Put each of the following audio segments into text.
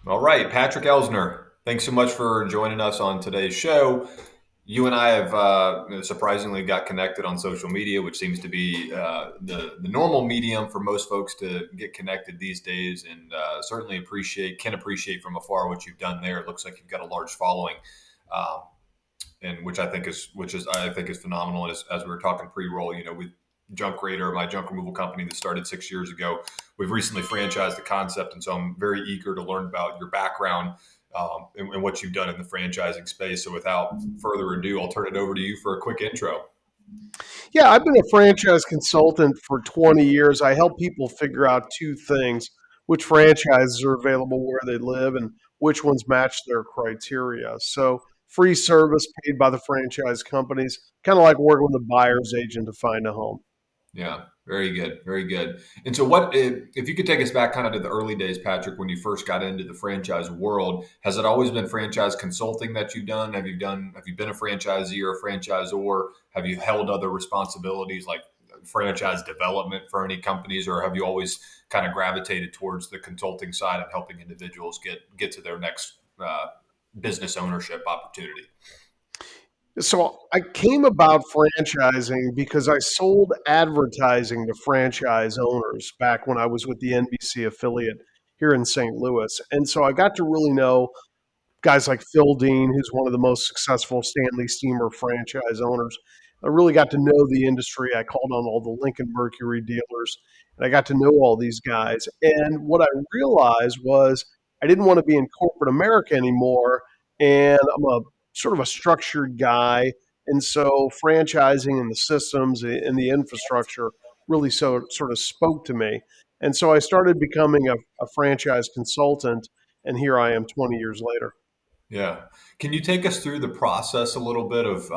All right, Patrick Elsner, thanks so much for joining us on today's show. You and I have surprisingly got connected on social media, which seems to be the normal medium for most folks to get connected these days, and certainly can appreciate from afar what you've done there. It looks like you've got a large following, um, and which is I think is phenomenal. And as we were talking pre-roll, with Junk Raider, my junk removal company that started 6 years ago, we've recently franchised the concept, and so I'm very eager to learn about your background and what you've done in the franchising space. So without further ado, I'll turn it over to you for a quick intro. Yeah, I've been a franchise consultant for 20 years. I help people figure out two things: which franchises are available where they live and which ones match their criteria. So, free service paid by the franchise companies, kind of like working with a buyer's agent to find a home. Yeah, very good, very good. And so, what if you could take us back kind of to the early days, Patrick, when you first got into the franchise world? Has it always been franchise consulting that you've done? Have you been a franchisee or a franchisor? Have you held other responsibilities like franchise development for any companies, or have you always kind of gravitated towards the consulting side and helping individuals get to their next business ownership opportunity? So, I came about franchising because I sold advertising to franchise owners back when I was with the NBC affiliate here in St. Louis. And so I got to really know guys like Phil Dean, who's one of the most successful Stanley Steamer franchise owners. I really got to know the industry. I called on all the Lincoln Mercury dealers, and I got to know all these guys. And what I realized was I didn't want to be in corporate America anymore. And I'm a sort of a structured guy. And so franchising and the systems and the infrastructure really sort of spoke to me. And so I started becoming a franchise consultant, and here I am 20 years later. Yeah. Can you take us through the process a little bit of,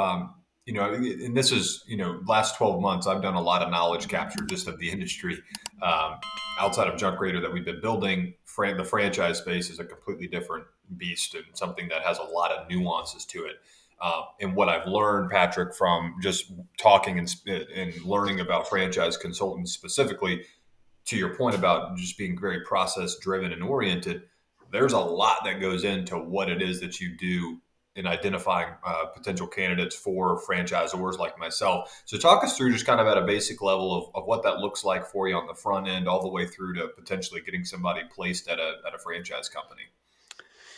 and this is, last 12 months, I've done a lot of knowledge capture just of the industry um, outside of Junk Raider that we've been building. The franchise space is a completely different beast and something that has a lot of nuances to it. And what I've learned, Patrick, from just talking and learning about franchise consultants specifically, to your point about just being very process driven and oriented, there's a lot that goes into what it is that you do in identifying potential candidates for franchisors like myself. So talk us through just kind of at a basic level of what that looks like for you on the front end, all the way through to potentially getting somebody placed at a franchise company.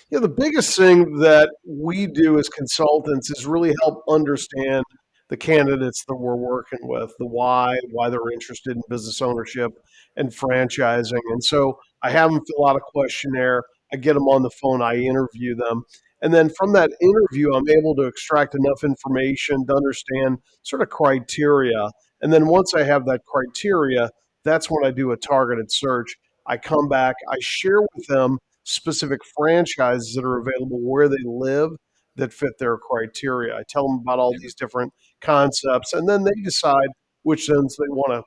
The biggest thing that we do as consultants is really help understand the candidates that we're working with, the why they're interested in business ownership and franchising. And so I have them fill out a questionnaire. I get them on the phone. I interview them. And then from that interview, I'm able to extract enough information to understand sort of criteria. And then once I have that criteria, that's when I do a targeted search. I come back, I share with them specific franchises that are available where they live that fit their criteria. I tell them about all these different concepts, and then they decide which ones they want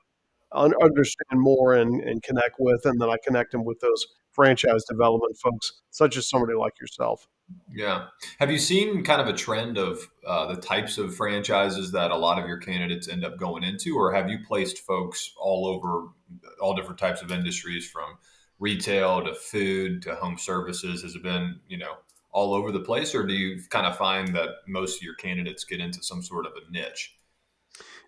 to understand more and connect with, and then I connect them with those franchise development folks, such as somebody like yourself. Yeah. Have you seen kind of a trend of the types of franchises that a lot of your candidates end up going into, or have you placed folks all over all different types of industries from retail to food to home services? Has it been, all over the place, or do you kind of find that most of your candidates get into some sort of a niche?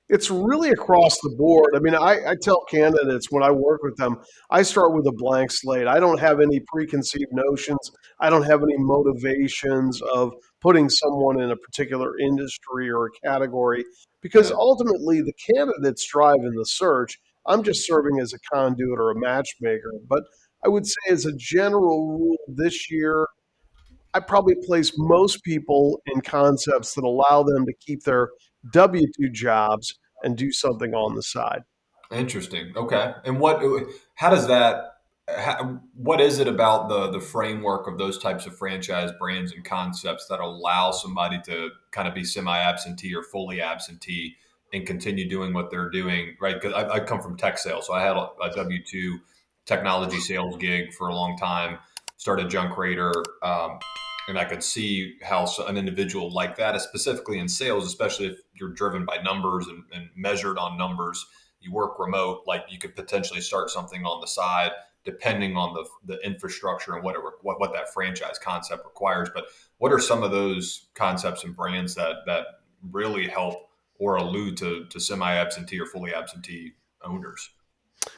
It's really across the board. I mean, I tell candidates when I work with them, I start with a blank slate. I don't have any preconceived notions. I don't have any motivations of putting someone in a particular industry or a category because Yeah. ultimately the candidates drive in the search. I'm just serving as a conduit or a matchmaker. But I would say, as a general rule, this year, I probably place most people in concepts that allow them to keep their W-2 jobs and do something on the side. Interesting. Okay. And how does that, what is it about the framework of those types of franchise brands and concepts that allow somebody to kind of be semi-absentee or fully absentee and continue doing what they're doing, right? Because I come from tech sales, so I had a W-2 technology sales gig for a long time, started Junk Raider, and I could see how an individual like that, specifically in sales, especially if you're driven by numbers and measured on numbers, you work remote, like you could potentially start something on the side, depending on the infrastructure and what that franchise concept requires. But what are some of those concepts and brands that really help or allude to semi-absentee or fully absentee owners?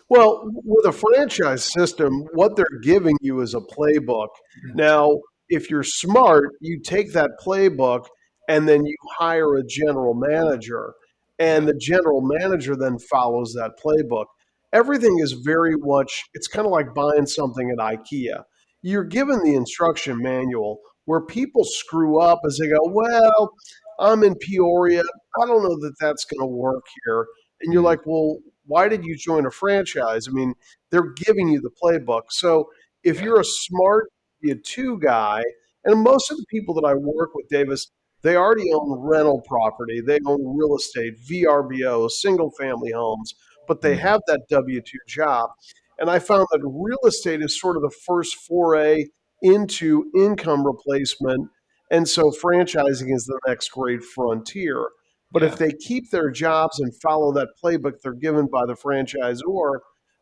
Well, with a franchise system, what they're giving you is a playbook. Now, if you're smart, you take that playbook and then you hire a general manager, and Yeah, the general manager then follows that playbook. Everything is very much, it's kind of like buying something at IKEA. You're given the instruction manual where people screw up as they go, well, I'm in Peoria. I don't know that that's going to work here. And you're mm, like, well, why did you join a franchise? I mean, they're giving you the playbook. So if yeah, you're a smart be a two guy, and most of the people that I work with, Davis, they already own rental property, they own real estate, VRBO, single family homes, but they mm, have that W 2 job. And I found that real estate is sort of the first foray into income replacement. And so franchising is the next great frontier. But if yeah. they keep their jobs and follow that playbook they're given by the franchisor,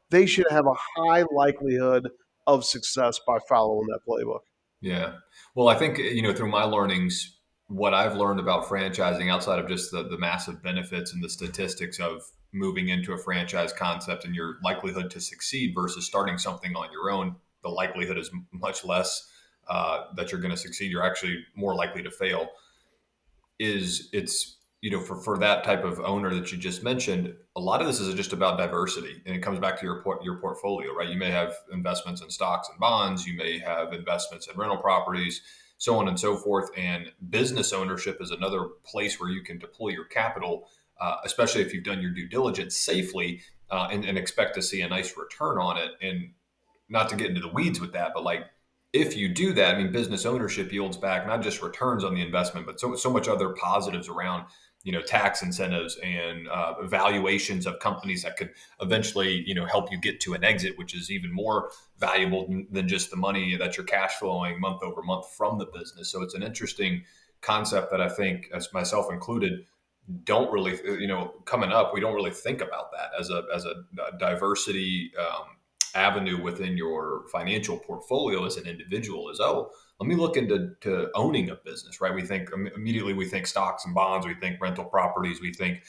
they should have a high likelihood of success by following that playbook. Yeah. Well, I think, through my learnings, what I've learned about franchising outside of just the massive benefits and the statistics of moving into a franchise concept and your likelihood to succeed versus starting something on your own, the likelihood is much less that you're going to succeed. You're actually more likely to fail. It's for that type of owner that you just mentioned, a lot of this is just about diversity, and it comes back to your portfolio, right? You may have investments in stocks and bonds, you may have investments in rental properties, so on and so forth. And business ownership is another place where you can deploy your capital, especially if you've done your due diligence safely, and expect to see a nice return on it. And not to get into the weeds with that, but like if you do that, I mean, business ownership yields back not just returns on the investment, but so much other positives around, tax incentives and valuations of companies that could eventually, help you get to an exit, which is even more valuable than just the money that you're cash flowing month over month from the business. So it's an interesting concept that I think, as myself included, don't really, coming up, we don't really think about that as a diversity avenue within your financial portfolio as an individual. Is, oh, let me look into owning a business, right? We think immediately, we think stocks and bonds, we think rental properties, we think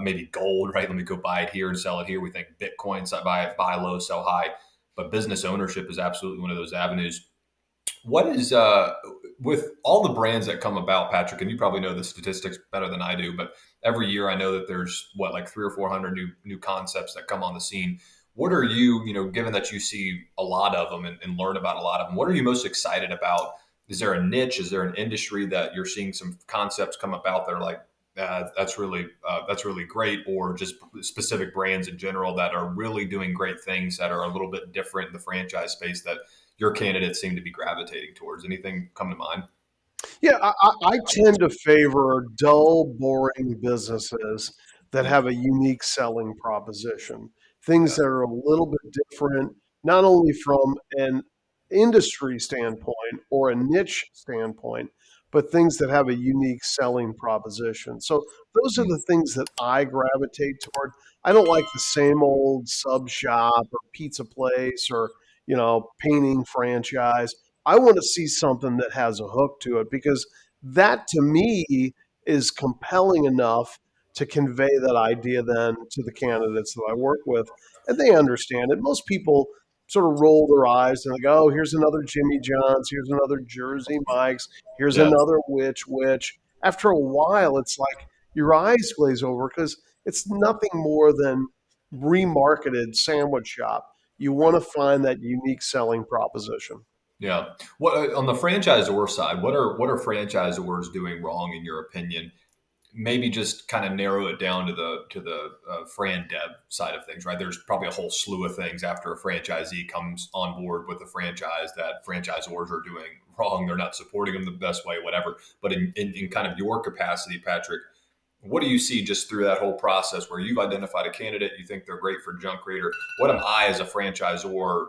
maybe gold, right? Let me go buy it here and sell it here. We think Bitcoin, so buy low, sell high. But business ownership is absolutely one of those avenues. What is with all the brands that come about, Patrick? And you probably know the statistics better than I do, but every year I know that there's like 300 or 400 new concepts that come on the scene. What are you, given that you see a lot of them and learn about a lot of them, what are you most excited about? Is there a niche? Is there an industry that you're seeing some concepts come about that are like, that's really great, or just specific brands in general that are really doing great things that are a little bit different in the franchise space that your candidates seem to be gravitating towards? Anything come to mind? Yeah, I tend to favor dull, boring businesses that Yeah, have a unique selling proposition. Things yeah, that are a little bit different, not only from an industry standpoint or a niche standpoint, but things that have a unique selling proposition. So those are mm, the things that I gravitate toward. I don't like the same old sub shop or pizza place or, painting franchise. I want to see something that has a hook to it because that to me is compelling enough to convey that idea then to the candidates that I work with. And they understand it. Most people sort of roll their eyes and they go, oh, here's another Jimmy John's, here's another Jersey Mike's, here's yeah, another which. After a while, it's like your eyes glaze over because it's nothing more than remarketed sandwich shop. You want to find that unique selling proposition. yeah. What on the franchisor side? What are franchisors doing wrong in your opinion? Maybe just kind of narrow it down to the Fran Dev side of things, right? There's probably a whole slew of things after a franchisee comes on board with a franchise that franchisors are doing wrong. They're not supporting them the best way, whatever. But in kind of your capacity, Patrick, what do you see just through that whole process where you've identified a candidate, you think they're great for junk creator? What am I as a franchisor,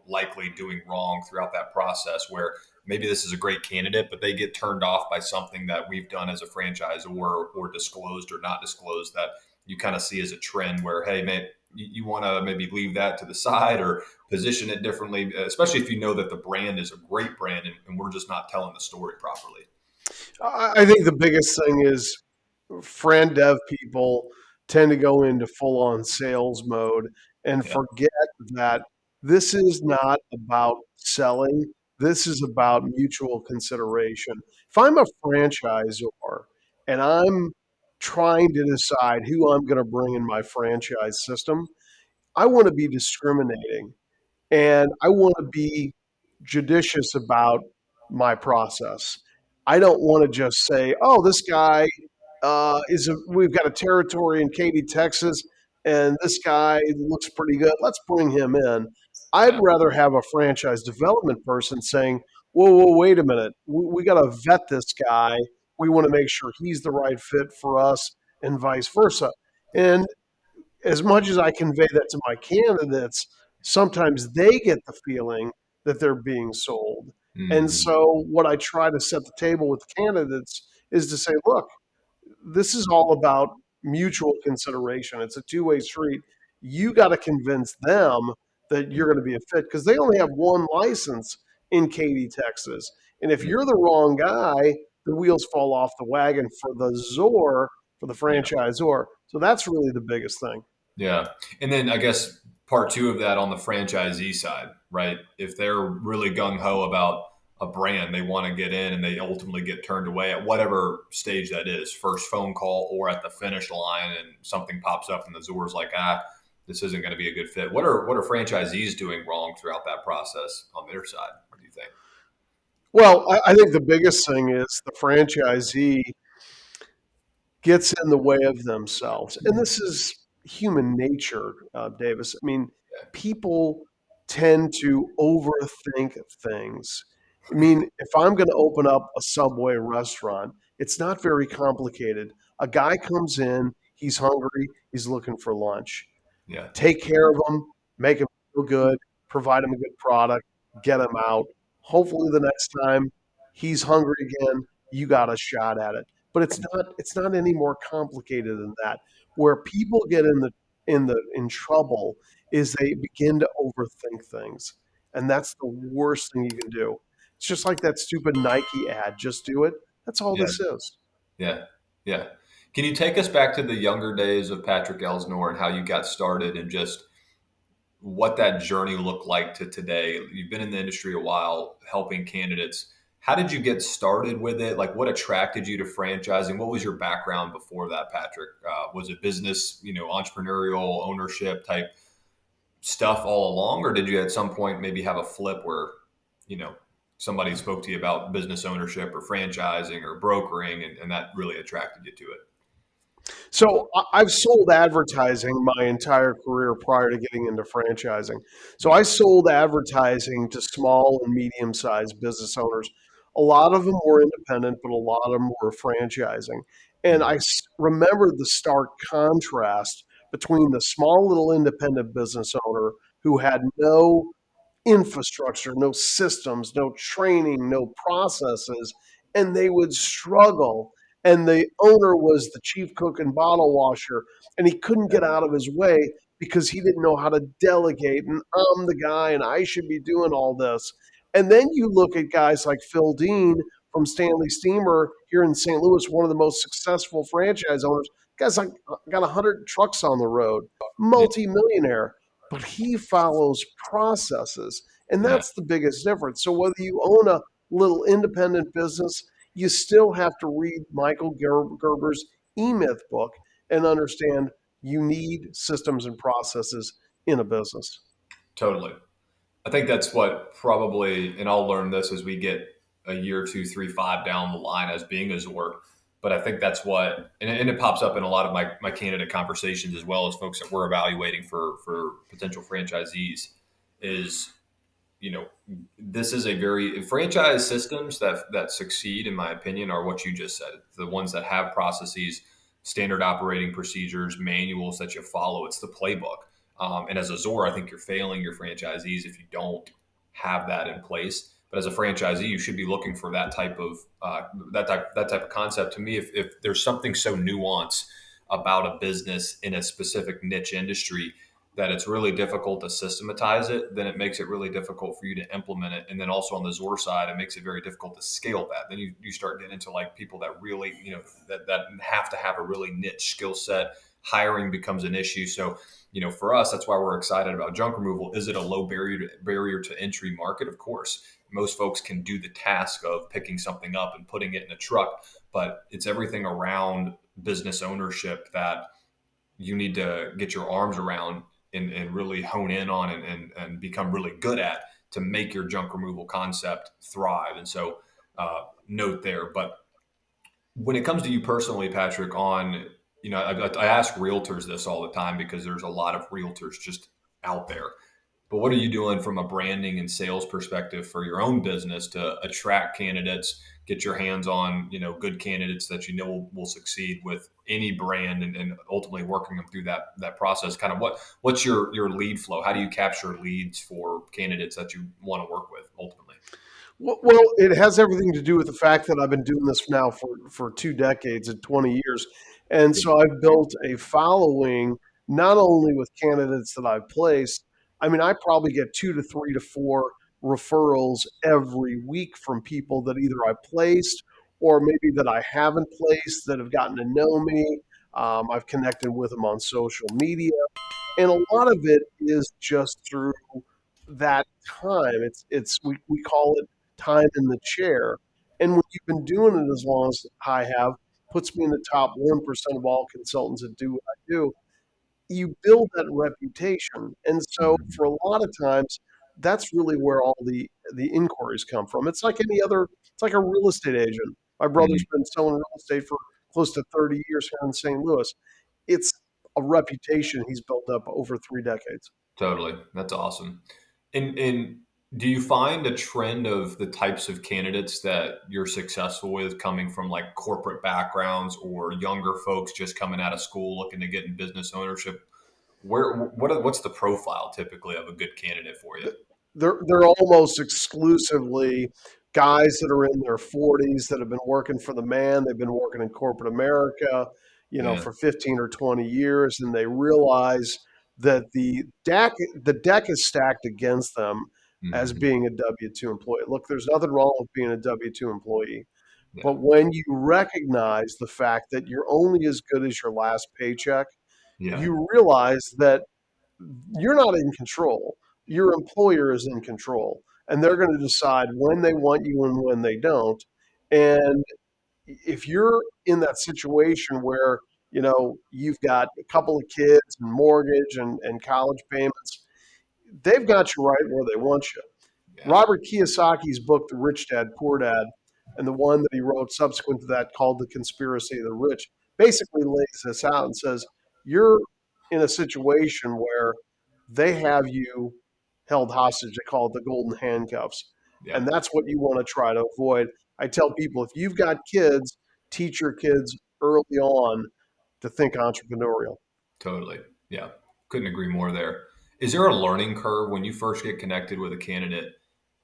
likely doing wrong throughout that process where maybe this is a great candidate, but they get turned off by something that we've done as a franchisor or disclosed or not disclosed that you kind of see as a trend where, hey, man, you want to maybe leave that to the side or position it differently, especially if you know that the brand is a great brand and we're just not telling the story properly. I think the biggest thing is friend dev people tend to go into full on sales mode and Yeah. forget that this is not about selling. This is about mutual consideration. If I'm a franchisor and I'm trying to decide who I'm going to bring in my franchise system, I want to be discriminating and I want to be judicious about my process. I don't want to just say, "Oh, this guy we've got a territory in Katy, Texas, and this guy looks pretty good. Let's bring him in." I'd Yeah. rather have a franchise development person saying, "Whoa, whoa, wait a minute. We got to vet this guy. We want to make sure he's the right fit for us, and vice versa." And as much as I convey that to my candidates, sometimes they get the feeling that they're being sold. And Hmm. so, what I try to set the table with candidates is to say, look, this is all about mutual consideration. It's a two-way street. You got to convince them that you're going to be a fit because they only have one license in Katy, Texas. And if you're the wrong guy, the wheels fall off the wagon for the Zor, for the Yeah. franchisor. So that's really the biggest thing. Yeah. And then I guess part two of that on the franchisee side, right? If they're really gung ho about a brand, they want to get in and they ultimately get turned away at whatever stage that is, first phone call or at the finish line, and something pops up and the Zor's like, this isn't going to be a good fit. What are franchisees doing wrong throughout that process on their side? What do you think? Well, I think the biggest thing is the franchisee gets in the way of themselves. And this is human nature, Davis. I mean, people tend to overthink things. I mean, if I'm going to open up a Subway restaurant, it's not very complicated. A guy comes in, he's hungry, he's looking for lunch. Yeah. Take care of them, make them feel good, provide them a good product, get them out. Hopefully, the next time he's hungry again, you got a shot at it. But it's not any more complicated than that. Where people get in trouble is they begin to overthink things, and that's the worst thing you can do. It's just like that stupid Nike ad. Just do it. That's all Yeah. this is. Yeah. Yeah. Can you take us back to the younger days of Patrick Elsner and how you got started and just what that journey looked like to today? You've been in the industry a while, helping candidates. How did you get started with it? Like, what attracted you to franchising? What was your background before that, Patrick? Was it business, entrepreneurial ownership type stuff all along, or did you at some point maybe have a flip where, you know, somebody spoke to you about business ownership or franchising or brokering, and that really attracted you to it? So I've sold advertising my entire career prior to getting into franchising. So I sold advertising to small and medium sized business owners. A lot of them were independent, but a lot of them were franchising. And Mhm. remember the stark contrast between the small little independent business owner who had no infrastructure, no systems, no training, no processes, and they would struggle. And the owner was the chief cook and bottle washer, and he couldn't get out of his way because he didn't know how to delegate. And I'm the guy, and I should be doing all this. And then you look at guys like Phil Dean from Stanley Steamer here in St. Louis, one of the most successful franchise owners. Guy's like got 100 trucks on the road, Yeah. multi-millionaire, but he follows processes. And Yeah. that's the biggest difference. So whether you own a little independent business, you still have to read Michael Gerber's E-Myth book and understand you need systems and processes in a business. Totally. I think that's what probably, and I'll learn this as we get a year, two, three, five down the line as being a Zor. But I think that's what, and it pops up in a lot of my candidate conversations as well as folks that we're evaluating for potential franchisees is, you know, this is a very franchise systems that succeed, in my opinion, are what you just said. The ones that have processes, standard operating procedures, manuals that you follow. It's the playbook. And as a Zor, I think you're failing your franchisees if you don't have that in place. But as a franchisee, you should be looking for that type of that type of concept. To me, if there's something so nuanced about a business in a specific niche industry, that it's really difficult to systematize it, then it makes it really difficult for you to implement it. And then also on the Zor side, it makes it very difficult to scale that. Then you start getting into like people that really, that have to have a really niche skill set. Hiring becomes an issue. So, for us, that's why we're excited about junk removal. Is it a low barrier to entry market? Of course, most folks can do the task of picking something up and putting it in a truck, but it's everything around business ownership that you need to get your arms around and really hone in on and become really good at to make your junk removal concept thrive. And so, note there. But when it comes to you personally, Patrick, I ask realtors this all the time because there's a lot of realtors just out there. But what are you doing from a branding and sales perspective for your own business to attract candidates, get your hands on, good candidates that will succeed with any brand, and ultimately working them through that process? Kind of what's your lead flow? How do you capture leads for candidates that you want to work with ultimately? Well, it has everything to do with the fact that I've been doing this now for 2 decades and 20 years. And Yeah. so I've built a following not only with candidates that I've placed. I mean, I probably get 2 to 3 to 4 referrals every week from people that either I placed or maybe that I haven't placed that have gotten to know me. I've connected with them on social media. And a lot of it is just through that time. We call it time in the chair. And when you've been doing it as long as I have, puts me in the top 1% of all consultants that do what I do. You build that reputation. And so Mhm. for a lot of times, that's really where all the inquiries come from. It's like a real estate agent. My brother's Mhm. been selling real estate for close to 30 years here in St. Louis. It's a reputation he's built up over 3 decades. Totally. That's awesome. And do you find a trend of the types of candidates that you're successful with coming from like corporate backgrounds or younger folks just coming out of school looking to get in business ownership? What's the profile typically of a good candidate for you? They're almost exclusively guys that are in their 40s that have been working for the man. They've been working in corporate America, Yeah. for 15 or 20 years, and they realize that the deck is stacked against them as Hmm. being a W-2 employee. Look, there's nothing wrong with being a W-2 employee, Yeah. but when you recognize the fact that you're only as good as your last paycheck, Yeah. you realize that you're not in control. Your employer is in control, and they're going to decide when they want you and when they don't. And if you're in that situation where you've got a couple of kids and mortgage and college payments, they've got you right where they want you. Yeah. Robert Kiyosaki's book, The Rich Dad, Poor Dad, and the one that he wrote subsequent to that called The Conspiracy of the Rich, basically lays this out and says, you're in a situation where they have you held hostage. They call it the golden handcuffs. Yeah. And that's what you want to try to avoid. I tell people if you've got kids, teach your kids early on to think entrepreneurial. Totally. Yeah. Couldn't agree more there. Is there a learning curve when you first get connected with a candidate?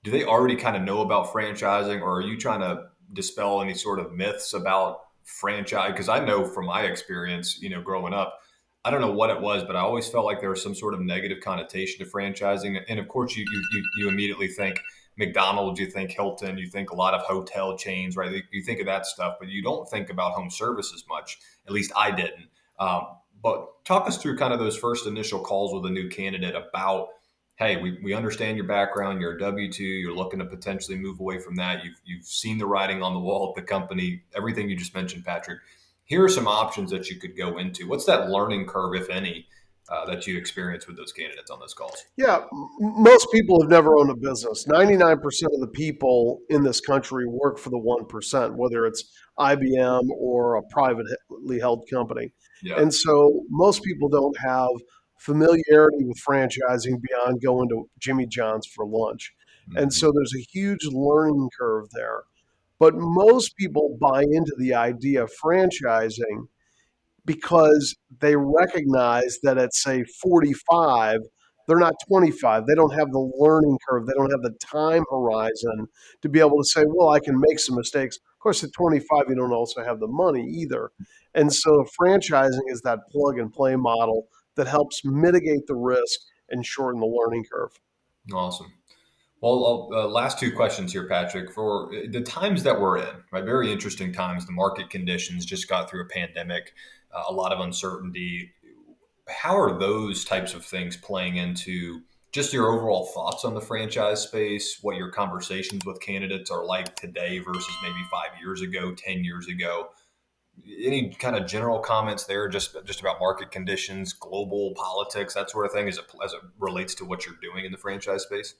Do they already kind of know about franchising, or are you trying to dispel any sort of myths about franchise? Because I know from my experience, growing up, I don't know what it was, but I always felt like there was some sort of negative connotation to franchising. And of course, you immediately think McDonald's, you think Hilton, you think a lot of hotel chains, right? You think of that stuff, but you don't think about home services much. At least I didn't. But talk us through kind of those first initial calls with a new candidate about, hey, we understand your background, you're a W-2, you're looking to potentially move away from that. You've seen the writing on the wall at the company, everything you just mentioned, Patrick. Here are some options that you could go into. What's that learning curve, if any, that you experience with those candidates on those calls? Yeah, most people have never owned a business. 99% of the people in this country work for the 1%, whether it's IBM or a privately held company. Yeah. And so most people don't have familiarity with franchising beyond going to Jimmy John's for lunch. And Hmm. so there's a huge learning curve there. But most people buy into the idea of franchising because they recognize that at say 45, they're not 25. They don't have the learning curve. They don't have the time horizon to be able to say, well, I can make some mistakes. Of course, at 25, you don't also have the money either. And so franchising is that plug and play model that helps mitigate the risk and shorten the learning curve. Awesome. Well, last two questions here, Patrick. For the times that we're in, right? Very interesting times. The market conditions just got through a pandemic, a lot of uncertainty. How are those types of things playing into just your overall thoughts on the franchise space? What your conversations with candidates are like today versus maybe 5 years ago, 10 years ago? Any kind of general comments there, just about market conditions, global politics, that sort of thing, as it relates to what you're doing in the franchise space?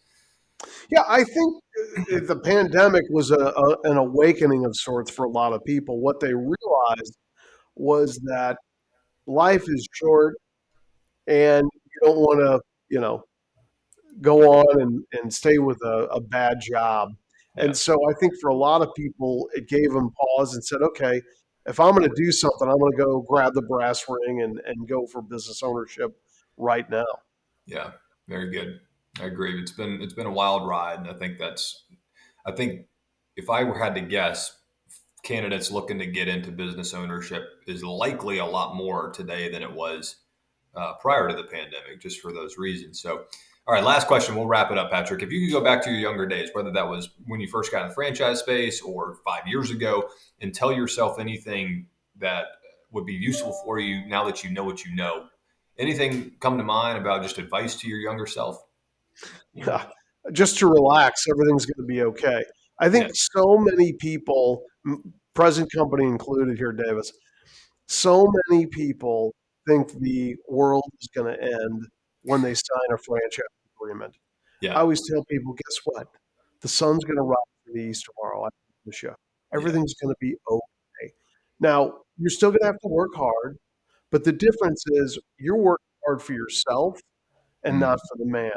Yeah, I think the pandemic was an awakening of sorts for a lot of people. What they realized was that life is short and you don't want to, you know, go on and stay with a bad job. And Yeah, so I think for a lot of people, it gave them pause and said, okay, if I'm going to do something, I'm going to go grab the brass ring and go for business ownership right now. yeah, very good. I agree. It's been a wild ride, and I think if I were had to guess, candidates looking to get into business ownership is likely a lot more today than it was prior to the pandemic, just for those reasons. So, all right, last question. We'll wrap it up, Patrick. If you could go back to your younger days, whether that was when you first got in the franchise space or 5 years ago, and tell yourself anything that would be useful for you now that you know what you know, anything come to mind about just advice to your younger self? Yeah, just to relax, everything's going to be okay. I Yeah. think so many people, present company included here, Davis, so many people think the world is going to end when they sign a franchise agreement. I Yeah. always tell people, guess what? The sun's going to rise in the east tomorrow. I promise you. Yeah. Everything's going to be okay. Now, you're still going to have to work hard, but the difference is you're working hard for yourself and not Mm, for the man.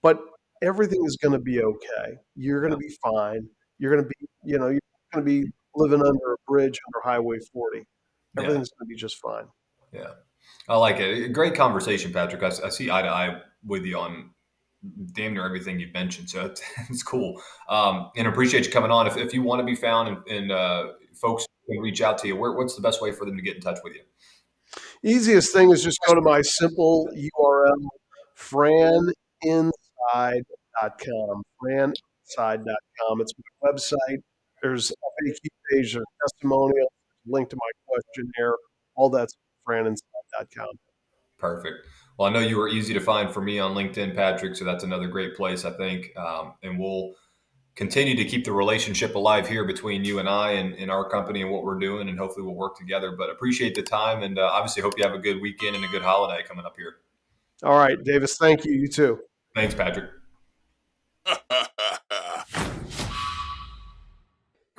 But everything is going to be okay. You're going to yeah. be fine. You're going to be, you're going to be living under a bridge under Highway 40. Yeah. Everything's going to be just fine. Yeah. I like it. Great conversation, Patrick. I see eye to eye with you on damn near everything you've mentioned. So it's cool. And appreciate you coming on. If you want to be found and folks can reach out to you, what's the best way for them to get in touch with you? Easiest thing is just go to my simple URL, franinside.com. Franinside.com. It's my website. There's a FAQ page, there's testimonials, link to my questionnaire, all that's franinside.com. Perfect. Well, I know you were easy to find for me on LinkedIn, Patrick. So that's another great place, I think. And we'll continue to keep the relationship alive here between you and I and our company and what we're doing. And hopefully we'll work together. But appreciate the time. And obviously, hope you have a good weekend and a good holiday coming up here. All right, Davis, thank you. You too. Thanks, Patrick.